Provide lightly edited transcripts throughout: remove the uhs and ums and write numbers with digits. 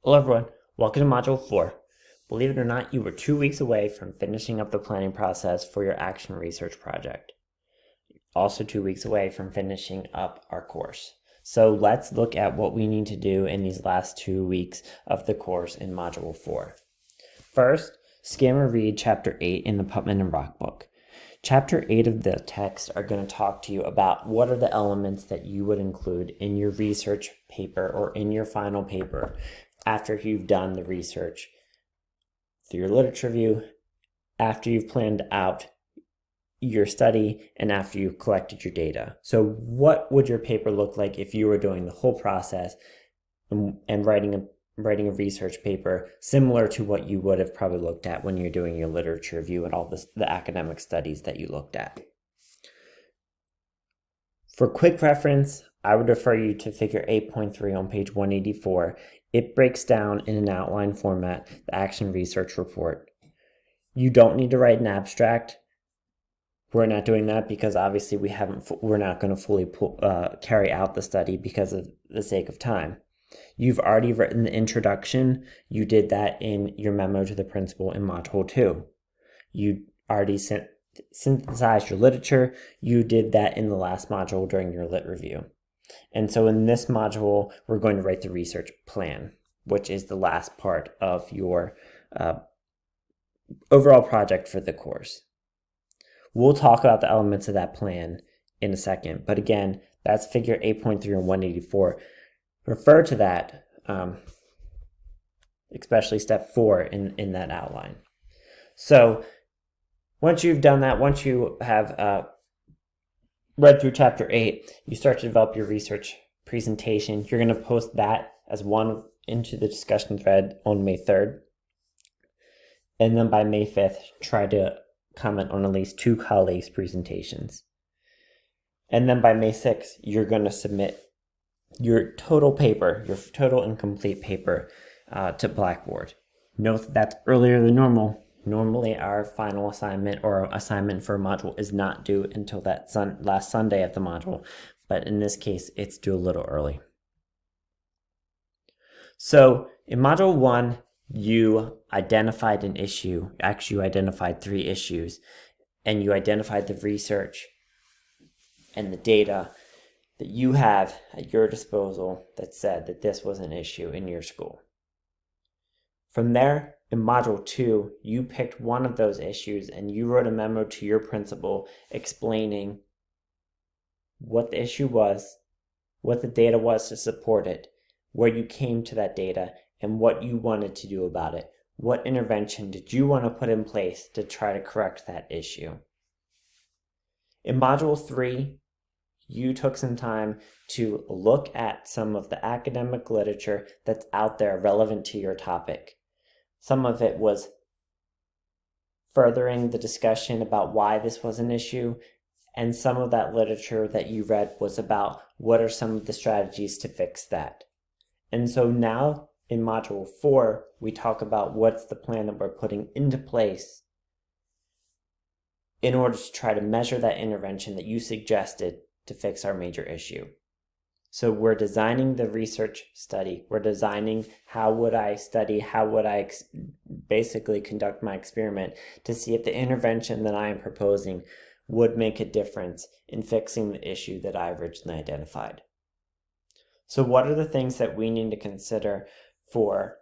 Hello everyone, welcome to Module 4. Believe it or not, you were 2 weeks away from finishing up the planning process for your action research project. Also 2 weeks away from finishing up our course. So let's look at what we need to do in these last 2 weeks of the course in Module 4. First, skim or read Chapter 8 in the Putman and Rock book. Chapter 8 of the text are going to talk to you about what are the elements that you would include in your research paper or in your final paper after you've done the research through your literature review, after you've planned out your study, and after you've collected your data. So what would your paper look like if you were doing the whole process and writing a research paper similar to what you would have probably looked at when you're doing your literature review and all the academic studies that you looked at. For quick reference, I would refer you to figure 8.3 on page 184. It breaks down in an outline format the action research report. You don't need to write an abstract. We're not doing that because obviously we're not going to fully carry out the study because of the sake of time. You've already written the introduction. You did that in your memo to the principal in Module 2. You already synthesized your literature. You did that in the last module during your lit review. And so in this module, we're going to write the research plan, which is the last part of your overall project for the course. We'll talk about the elements of that plan in a second, but again, that's figure 8.3 and 184. Refer to that, especially step 4 in that outline. So once you've done that, once you have read through chapter 8, you start to develop your research presentation. You're going to post that as one into the discussion thread on May 3rd. And then by May 5th, try to comment on at least 2 colleagues' presentations. And then by May 6th, you're going to submit your total paper, your total and complete paper to Blackboard. Note that that's earlier than normal. Normally, our final assignment or assignment for a module is not due until that last Sunday of the module, but in this case, it's due a little early. So in Module 1, you identified an issue. Actually, you identified 3 issues, and you identified the research and the data that you have at your disposal that said that this was an issue in your school. From there, in Module 2, you picked one of those issues and you wrote a memo to your principal explaining what the issue was, what the data was to support it, where you came to that data, and what you wanted to do about it. What intervention did you want to put in place to try to correct that issue? In Module 3, you took some time to look at some of the academic literature that's out there relevant to your topic. Some of it was furthering the discussion about why this was an issue, and some of that literature that you read was about what are some of the strategies to fix that. And so now in Module 4, we talk about what's the plan that we're putting into place in order to try to measure that intervention that you suggested to fix our major issue. So we're designing the research study. We're designing how would I study, how would I basically conduct my experiment to see if the intervention that I am proposing would make a difference in fixing the issue that I originally identified. So what are the things that we need to consider for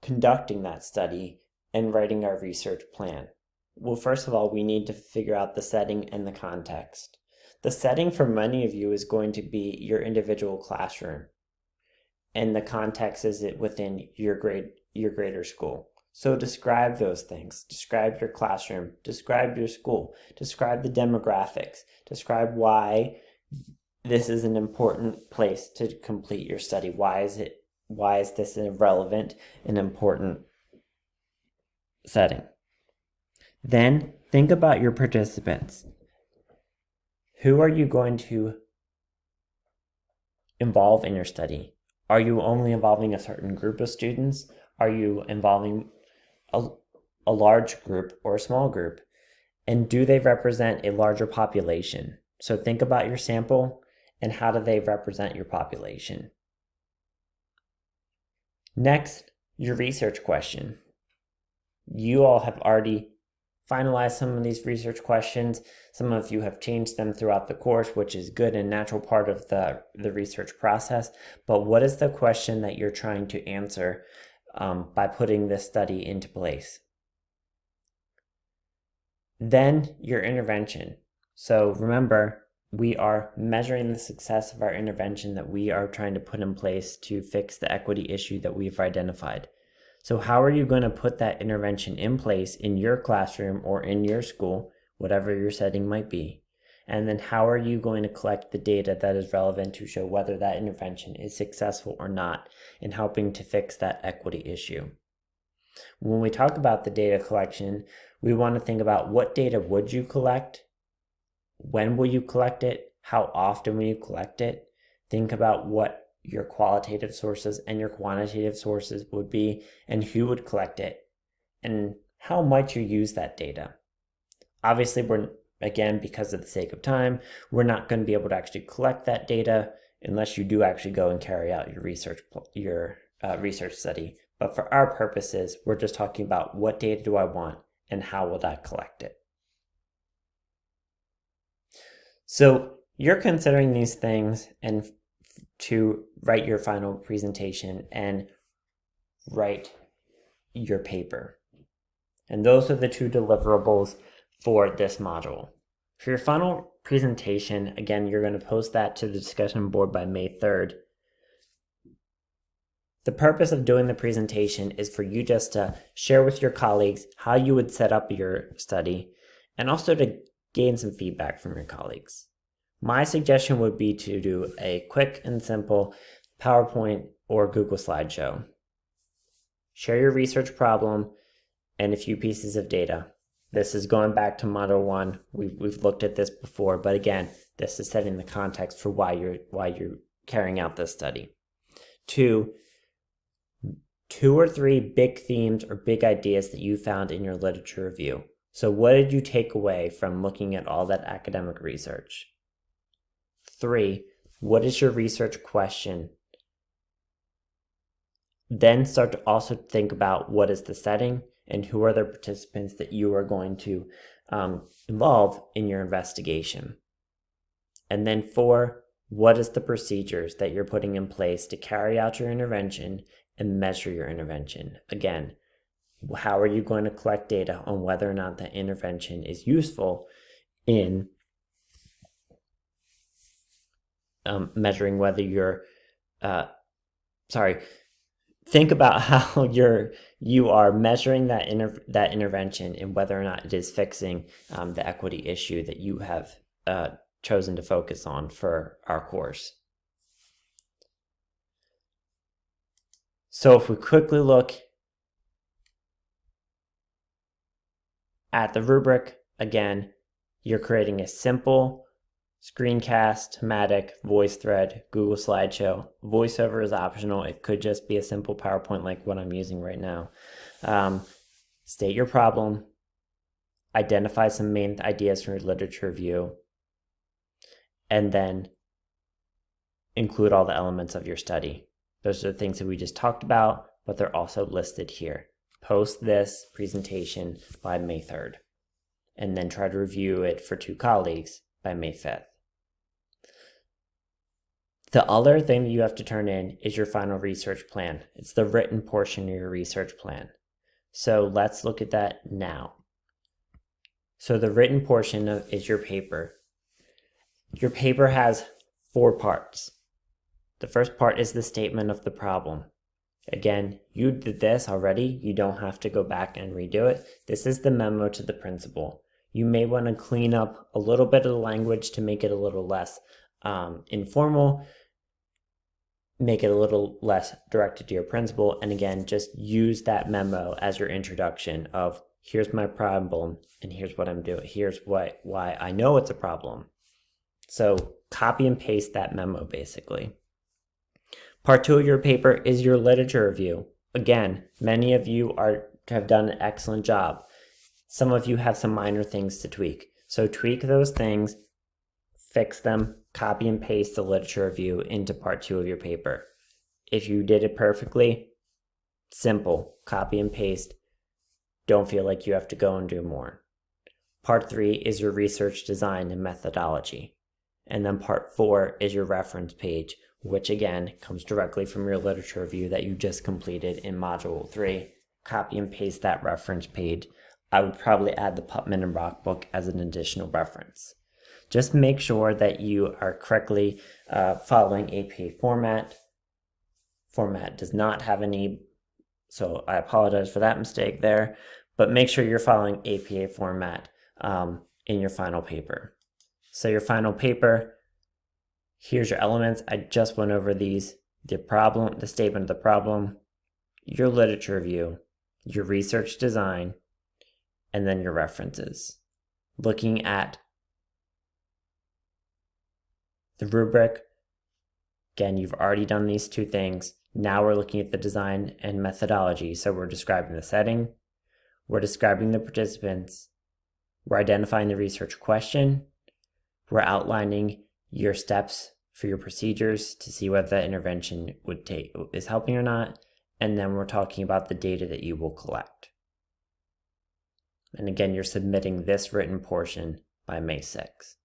conducting that study and writing our research plan? Well, first of all, we need to figure out the setting and the context. The setting for many of you is going to be your individual classroom, and the context is it within your grade or school. So describe those things. Describe your classroom, describe your school, describe the demographics, describe why this is an important place to complete your study. Why is this a relevant and important setting? Then think about your participants. Who are you going to involve in your study? Are you only involving a certain group of students? Are you involving a large group or a small group? And do they represent a larger population? So think about your sample and how do they represent your population? Next, your research question. You all have already finalized some of these research questions. Some of you have changed them throughout the course, which is good and natural part of the research process. But what is the question that you're trying to answer by putting this study into place? Then your intervention. So remember, we are measuring the success of our intervention that we are trying to put in place to fix the equity issue that we've identified. So how are you going to put that intervention in place in your classroom or in your school, whatever your setting might be? And then how are you going to collect the data that is relevant to show whether that intervention is successful or not in helping to fix that equity issue? When we talk about the data collection, we want to think about what data would you collect? When will you collect it? How often will you collect it? Think about what your qualitative sources and your quantitative sources would be and who would collect it and how might you use that data. Obviously, again, because of the sake of time, we're not going to be able to actually collect that data unless you do actually go and carry out your research study. But for our purposes, we're just talking about what data do I want and how will that collect it. So you're considering these things and to write your final presentation and write your paper. And those are the two deliverables for this module. For your final presentation, again, you're going to post that to the discussion board by May 3rd. The purpose of doing the presentation is for you just to share with your colleagues how you would set up your study and also to gain some feedback from your colleagues. My suggestion would be to do a quick and simple PowerPoint or Google slideshow. Share your research problem and a few pieces of data. This is going back to Module 1. We've looked at this before, but again, this is setting the context for why you're carrying out this study. Two or three big themes or big ideas that you found in your literature review. So what did you take away from looking at all that academic research? 3, what is your research question? Then start to also think about what is the setting and who are the participants that you are going to involve in your investigation. And then 4, what is the procedures that you're putting in place to carry out your intervention and measure your intervention? Again, how are you going to collect data on whether or not that intervention is useful in measuring whether you're, think about how you are measuring that intervention and whether or not it is fixing the equity issue that you have chosen to focus on for our course. So if we quickly look at the rubric, again, you're creating a simple screencast, thematic, VoiceThread, Google Slideshow. VoiceOver is optional. It could just be a simple PowerPoint like what I'm using right now. State your problem, identify some main ideas from your literature review, and then include all the elements of your study. Those are the things that we just talked about, but they're also listed here. Post this presentation by May 3rd, and then try to review it for 2 colleagues by May 5th. The other thing that you have to turn in is your final research plan. It's the written portion of your research plan. So let's look at that now. So the written portion is your paper. Your paper has 4 parts. The first part is the statement of the problem. Again, you did this already. You don't have to go back and redo it. This is the memo to the principal. You may want to clean up a little bit of the language to make it a little less informal, make it a little less directed to your principal, and again, just use that memo as your introduction of here's my problem and here's what I'm doing. Here's why I know it's a problem. So copy and paste that memo basically. Part 2 of your paper is your literature review. Again, many of you have done an excellent job. Some of you have some minor things to tweak. So tweak those things, fix them, copy and paste the literature review into part 2 of your paper. If you did it perfectly, Simple, copy and paste. Don't feel like you have to go and do more. Part 3 is your research design and methodology. And then part 4 is your reference page, which again comes directly from your literature review that you just completed in Module 3. Copy and paste that reference page. I would probably add the Putman and Rock book as an additional reference. Just make sure that you are correctly following APA format. Format does not have any, so I apologize for that mistake there, but make sure you're following APA format in your final paper. So your final paper, here's your elements. I just went over these: the problem, the statement of the problem, your literature review, your research design, and then your references. Looking at the rubric, again, you've already done these 2 things. Now we're looking at the design and methodology. So we're describing the setting, we're describing the participants, we're identifying the research question, we're outlining your steps for your procedures to see whether that intervention is helping or not, and then we're talking about the data that you will collect. And again, you're submitting this written portion by May 6th.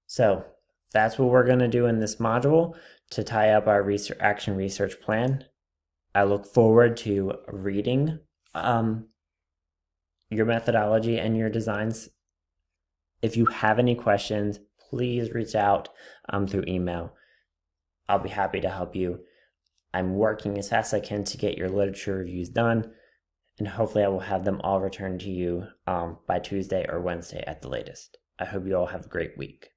So that's what we're going to do in this module to tie up our action research plan. I look forward to reading your methodology and your designs. If you have any questions, please reach out through email. I'll be happy to help you. I'm working as fast as I can to get your literature reviews done, and hopefully I will have them all returned to you by Tuesday or Wednesday at the latest. I hope you all have a great week.